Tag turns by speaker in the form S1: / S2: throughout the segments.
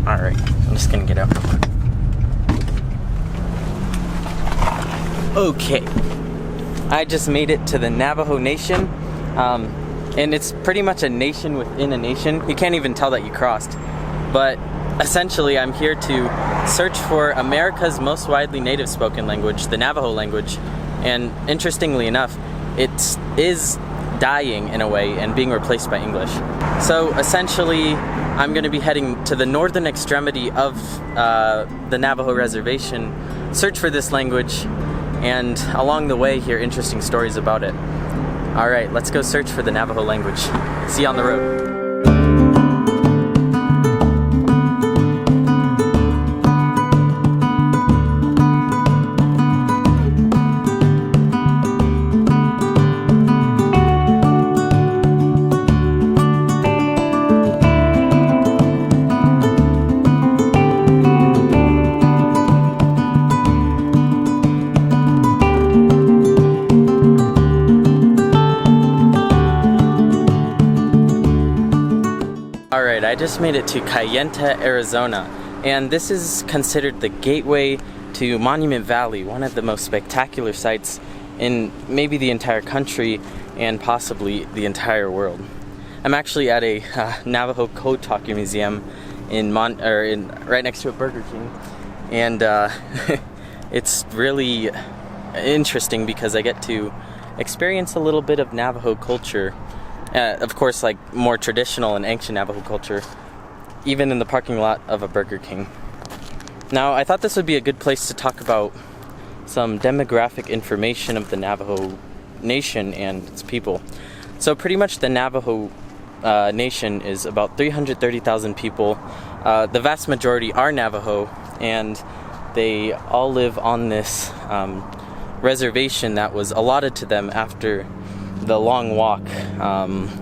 S1: Alright, I'm just gonna get out. Okay, I just made it to the Navajo Nation, and it's pretty much a nation within a nation. You can't even tell that you crossed, but essentially I'm here to search for America's most widely native spoken language, the Navajo language, and interestingly enough, it is dying in a way and being replaced by English. So essentially I'm going to be heading to the northern extremity of the Navajo Reservation, search for this language, and along the way hear interesting stories about it. Alright, let's go search for the Navajo language. See you on the road. Alright, I just made it to Kayenta, Arizona, and this is considered the gateway to Monument Valley, one of the most spectacular sites in maybe the entire country and possibly the entire world. I'm actually at a Navajo Code Talking Museum right next to a Burger King, and it's really interesting because I get to experience a little bit of Navajo culture. Of course, like more traditional and ancient Navajo culture, even in the parking lot of a Burger King. Now, I thought this would be a good place to talk about some demographic information of the Navajo Nation and its people. So pretty much the Navajo Nation is about 330,000 people. The vast majority are Navajo, and they all live on this reservation that was allotted to them after the long walk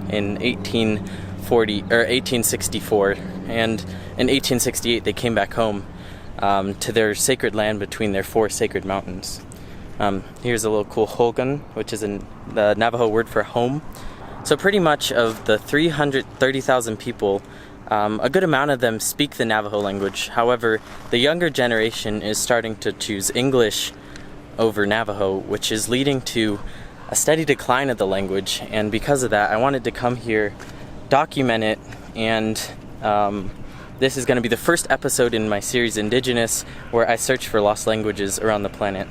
S1: in 1864, and in 1868 they came back home to their sacred land between their 4 sacred mountains. Here's a little cool hogan, which is the Navajo word for home. So pretty much of the 330,000 people, a good amount of them speak the Navajo language. However, the younger generation is starting to choose English over Navajo, which is leading to a steady decline of the language, and because of that I wanted to come here, document it, and this is going to be the first episode in my series Indigenous, where I search for lost languages around the planet.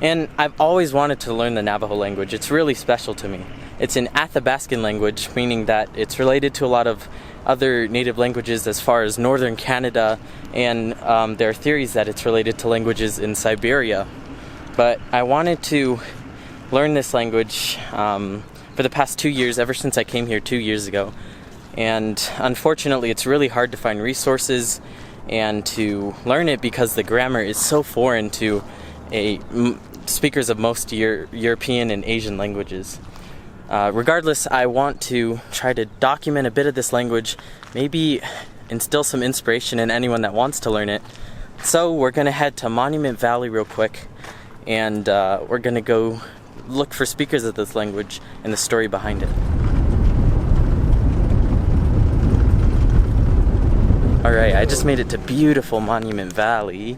S1: And I've always wanted to learn the Navajo language. It's really special to me. It's an Athabascan language, meaning that it's related to a lot of other native languages as far as northern Canada, and there are theories that it's related to languages in Siberia. But I wanted to learn this language for the past 2 years, ever since I came here 2 years ago. And unfortunately, it's really hard to find resources and to learn it because the grammar is so foreign to speakers of most European and Asian languages. Regardless, I want to try to document a bit of this language, maybe instill some inspiration in anyone that wants to learn it. So we're going to head to Monument Valley real quick, and we're going to go look for speakers of this language and the story behind it. Alright, I just made it to beautiful Monument Valley,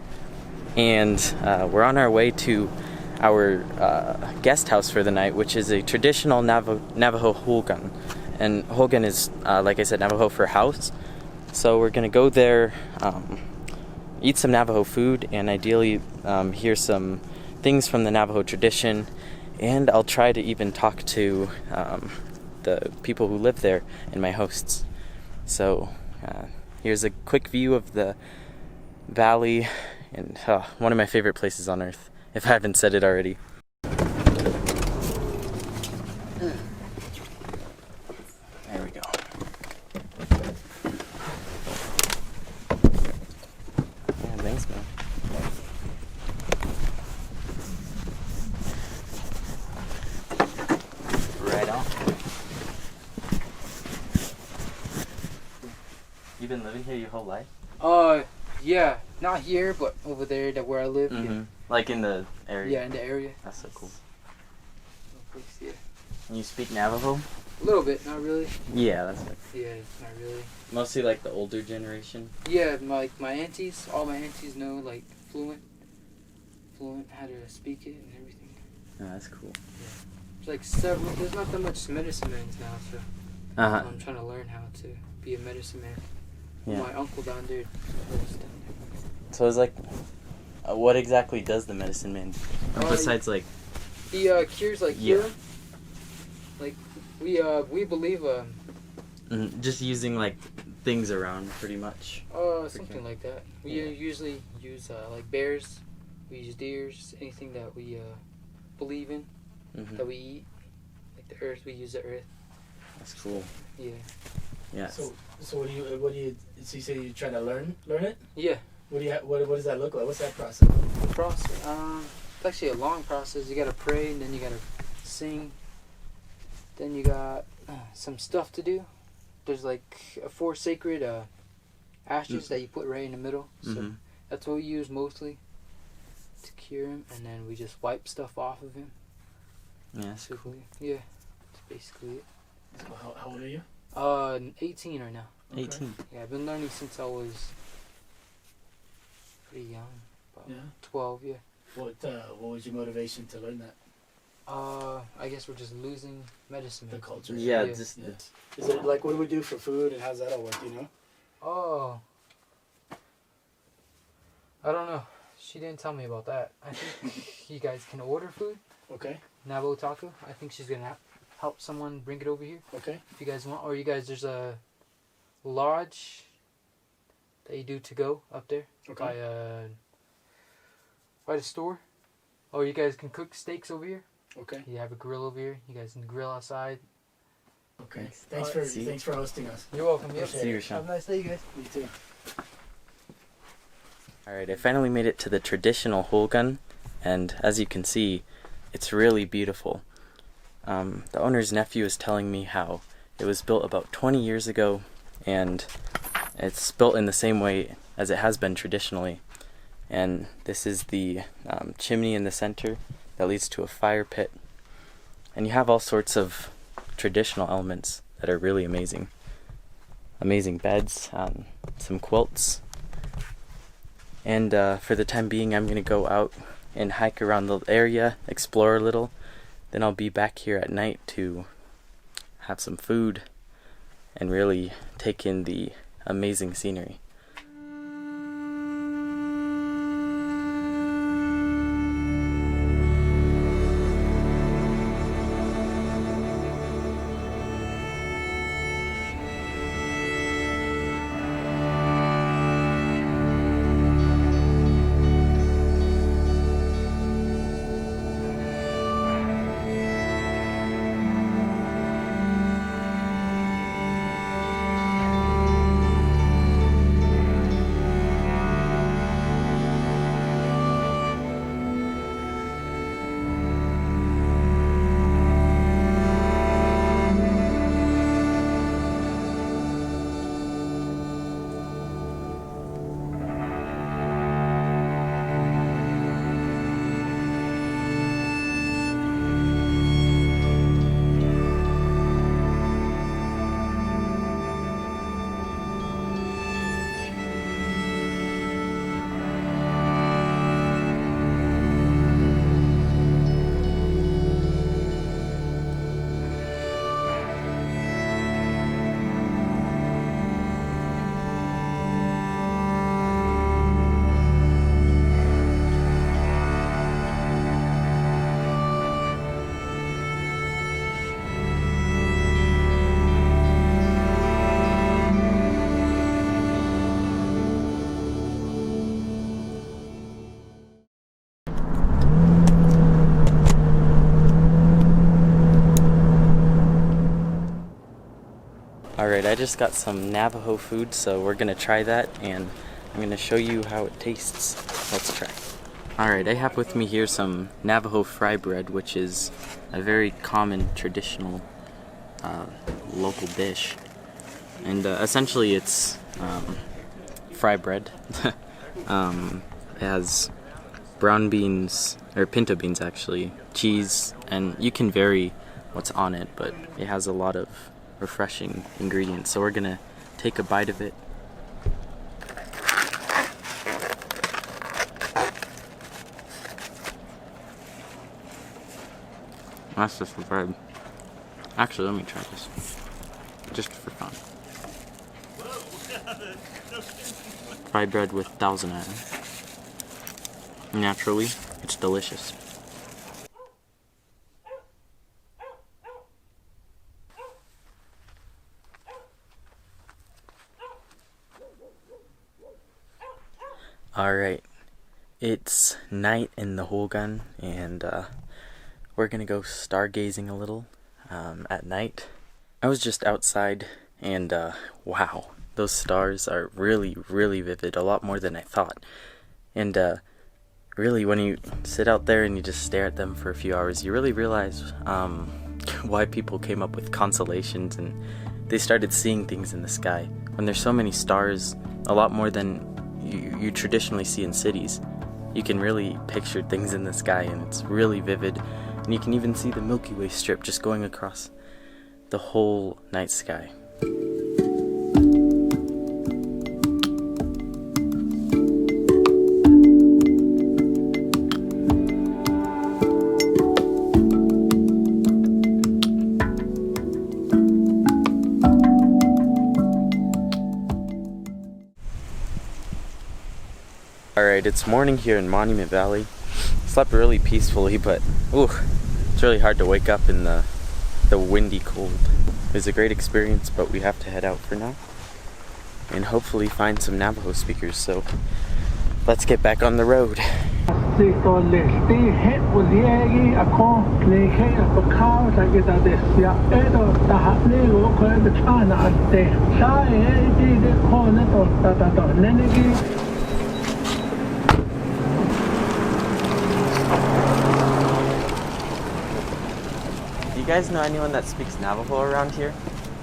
S1: and we're on our way to our guest house for the night, which is a traditional Navajo hogan. And hogan is, like I said, Navajo for house. So we're going to go there, eat some Navajo food, and ideally hear some things from the Navajo tradition. And I'll try to even talk to the people who live there and my hosts. So here's a quick view of the valley, and one of my favorite places on earth, if I haven't said it already. There we go. Yeah, thanks, man. Right on. You've been living here your whole life?
S2: Yeah, not here, but over there, where I live.
S1: Mm-hmm.
S2: Yeah.
S1: Like in the area?
S2: Yeah, in the area.
S1: That's so cool.
S2: Yeah.
S1: And you speak Navajo?
S2: A little bit, not really.
S1: Yeah, that's right.
S2: Yeah, not really.
S1: Mostly like the older generation.
S2: Yeah, my aunties, all my aunties know like fluent how to speak it and everything.
S1: Oh, that's cool.
S2: It's like several. There's not that much medicine men now, so I'm trying to learn how to be a medicine man.
S1: Yeah.
S2: My uncle down there.
S1: So it's like, what exactly does the medicine man? Besides like,
S2: he cures like healing. Like we believe
S1: just using like things around pretty much.
S2: Something like that. We usually use like bears. We use deers. Anything that we believe in, that we eat. Like the earth, we use the earth.
S1: That's cool.
S2: Yeah.
S1: Yeah.
S3: So what do you? So you say you're trying to learn it?
S2: Yeah.
S3: What does that look like? What's that process?
S2: The process. It's actually a long process. You gotta pray, and then you gotta sing. Then you got some stuff to do. There's like 4 sacred ashes that you put right in the middle. So that's what we use mostly to cure him, and then we just wipe stuff off of him.
S1: Yeah, that's cool.
S2: Yeah, that's basically it.
S3: So how old are you?
S2: 18 right now.
S1: 18.
S2: Yeah, I've been learning since I was pretty young, about 12. Yeah.
S3: What was your motivation to learn that?
S2: I guess we're just losing medicine.
S3: The culture.
S1: Yeah,
S2: Yeah.
S1: just
S3: Is it like, what do we do for food, and how's that all work? Do you know?
S2: Oh, I don't know. She didn't tell me about that. I think you guys can order food.
S3: Okay.
S2: Navajo taco. I think she's gonna help someone bring it over here.
S3: Okay.
S2: If you guys want, or you guys, there's a lodge that you do to go up there
S3: Okay.
S2: by the store. Or you guys can cook steaks over here.
S3: Okay.
S2: You have a grill over here. You guys can grill outside.
S3: Okay.
S1: Thanks.
S3: Thanks for hosting us.
S2: You're welcome. Yep.
S3: Appreciate
S1: See you,
S3: it.
S1: Sean.
S2: Have a nice day, you guys.
S3: You too.
S1: Alright, I finally made it to the traditional hole gun, and as you can see, it's really beautiful. The owner's nephew is telling me how it was built about 20 years ago, and it's built in the same way as it has been traditionally. And this is the chimney in the center that leads to a fire pit. And you have all sorts of traditional elements that are really amazing. Amazing beds, some quilts. And for the time being, I'm going to go out and hike around the area, explore a little. Then I'll be back here at night to have some food and really take in the amazing scenery. Alright, I just got some Navajo food, so we're gonna try that, and I'm gonna show you how it tastes. Let's try. Alright, I have with me here some Navajo Fry Bread, which is a very common, traditional, local dish. And essentially it's fry bread. It has brown beans, or pinto beans actually, cheese, and you can vary what's on it, but it has a lot of refreshing ingredients. So we're gonna take a bite of it. That's just the bread. Actually, let me try this, just for fun. Fry bread with 1,000 iron. Naturally, it's delicious. Alright, it's night in the Hogan, and we're gonna go stargazing a little at night. I was just outside, and wow, those stars are really, really vivid, a lot more than I thought. And really, when you sit out there and you just stare at them for a few hours, you really realize why people came up with constellations, and they started seeing things in the sky. When there's so many stars, a lot more than you traditionally see in cities, you can really picture things in the sky, and it's really vivid. And you can even see the Milky Way strip just going across the whole night sky. Alright, it's morning here in Monument Valley. Slept really peacefully, but it's really hard to wake up in the windy cold. It was a great experience, but we have to head out for now and hopefully find some Navajo speakers, so let's get back on the road. Do you guys know anyone that speaks Navajo around here?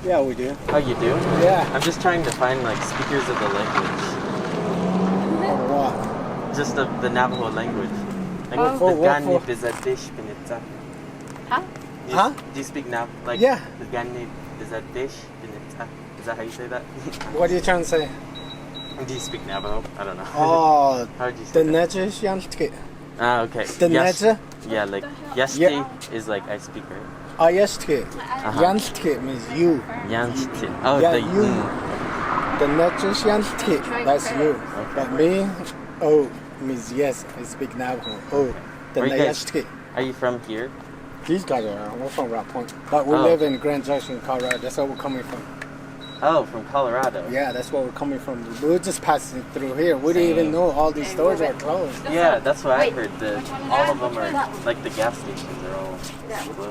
S4: Yeah, we do.
S1: Oh, you do?
S4: Yeah.
S1: I'm just trying to find like speakers of the language.
S4: What?
S1: Just of the Navajo language. Like
S4: Oh. For what, for?
S1: Huh?
S4: Huh?
S1: Do you speak Navajo? Like,
S4: Yeah.
S1: the Gani Bizadesh Pinita. Is that how you say that?
S4: What are you trying to say?
S1: Do you speak Navajo? I don't know.
S4: Oh,
S1: How do you say
S4: the
S1: that?
S4: Neja Yanske.
S1: Ah, okay.
S4: The Neja?
S1: Yeah, like Yesti
S4: Yeah.
S1: is like I speak, right?
S4: Oh, Yanske.
S1: Uh-huh.
S4: Yanske means you.
S1: Yansti. Oh,
S4: Yeah,
S1: the
S4: you. The Neja Yanske, that's you. But me, oh, means yes, I speak Navajo. Oh, the
S1: Where you guys-
S4: Neja.
S1: Are you from here?
S4: These guys are, we're from Rock Point. But we
S1: Oh.
S4: live in Grand Junction, Colorado. That's where we're coming from.
S1: Oh, from Colorado.
S4: Yeah, that's where we're coming from. We were just passing through here. We didn't even know all these stores are closed.
S1: Yeah, that's what I heard. All of them are, like the gas stations are all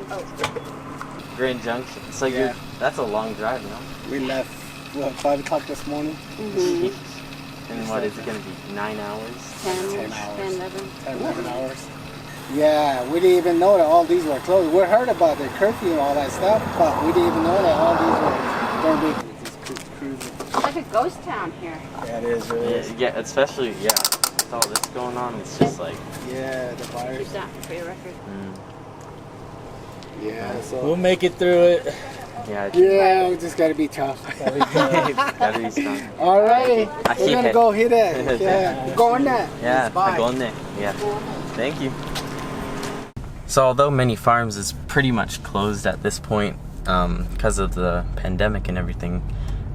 S1: closed. Grand Junction. So
S4: Yeah.
S1: that's a long drive, no?
S4: We left, what, 5 o'clock this morning?
S1: And what, is it going to be 9 hours?
S4: 10 hours. 10, 11 hours. Yeah, we didn't even know that all these were closed. We heard about the curfew and all that stuff, but we didn't even know that all these were going to be cruising.
S5: It's like a ghost town here.
S4: Yeah, it is, really is.
S1: Yeah, especially, with all this going on, it's just like...
S4: Yeah, the virus.
S5: Here's that for your record.
S4: Yeah, so...
S3: We'll make it through it.
S4: Yeah, we just got to be tough.
S1: Gotta be strong.
S4: All right, we're going to go hit it. Yeah, go on that.
S1: Yeah,
S4: Bye.
S1: Agone. Yeah. Thank you. So although many farms is pretty much closed at this point because of the pandemic and everything,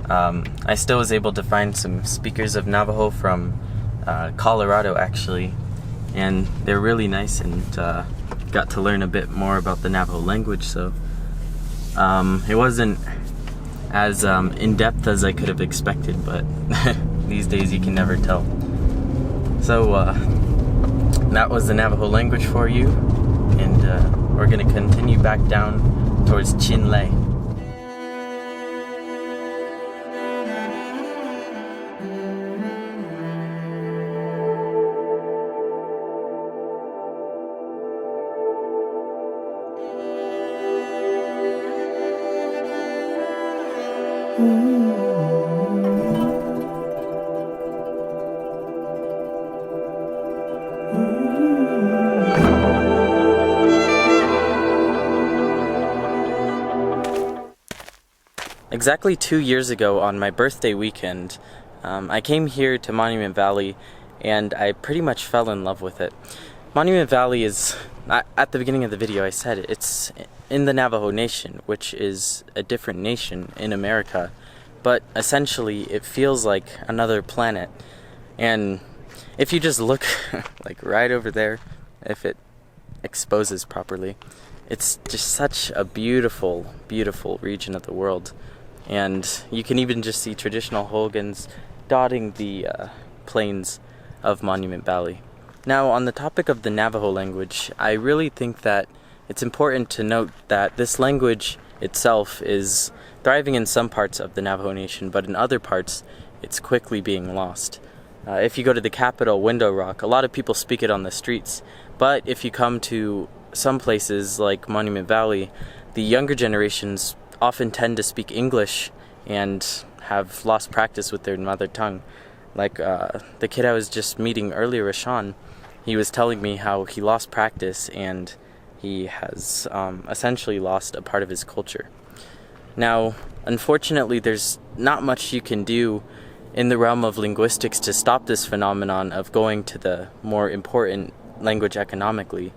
S1: I still was able to find some speakers of Navajo from Colorado actually, and they're really nice, and got to learn a bit more about the Navajo language, so it wasn't as in-depth as I could have expected, but these days you can never tell. So that was the Navajo language for you, and we're going to continue back down towards Chelly. Exactly 2 years ago on my birthday weekend, I came here to Monument Valley and I pretty much fell in love with it. Monument Valley is, at the beginning of the video I said it, it's in the Navajo Nation, which is a different nation in America, but essentially it feels like another planet. And if you just look like right over there, if it exposes properly, it's just such a beautiful, beautiful region of the world. And you can even just see traditional hogans dotting the plains of Monument Valley. Now, on the topic of the Navajo language, I really think that it's important to note that this language itself is thriving in some parts of the Navajo Nation, but in other parts, it's quickly being lost. If you go to the capital, Window Rock, a lot of people speak it on the streets, but if you come to some places like Monument Valley, the younger generations often tend to speak English and have lost practice with their mother tongue. Like the kid I was just meeting earlier, Rashawn, he was telling me how he lost practice and he has essentially lost a part of his culture. Now, unfortunately, there's not much you can do in the realm of linguistics to stop this phenomenon of going to the more important language economically.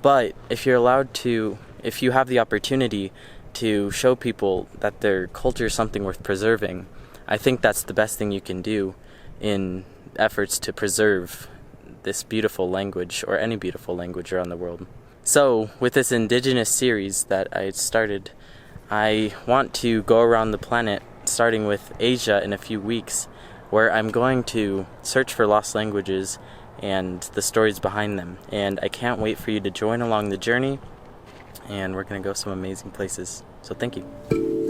S1: But if you have the opportunity to show people that their culture is something worth preserving, I think that's the best thing you can do in efforts to preserve this beautiful language, or any beautiful language around the world. So, with this Indigenous series that I started, I want to go around the planet, starting with Asia in a few weeks, where I'm going to search for lost languages and the stories behind them. And I can't wait for you to join along the journey, and we're going to go some amazing places. So thank you.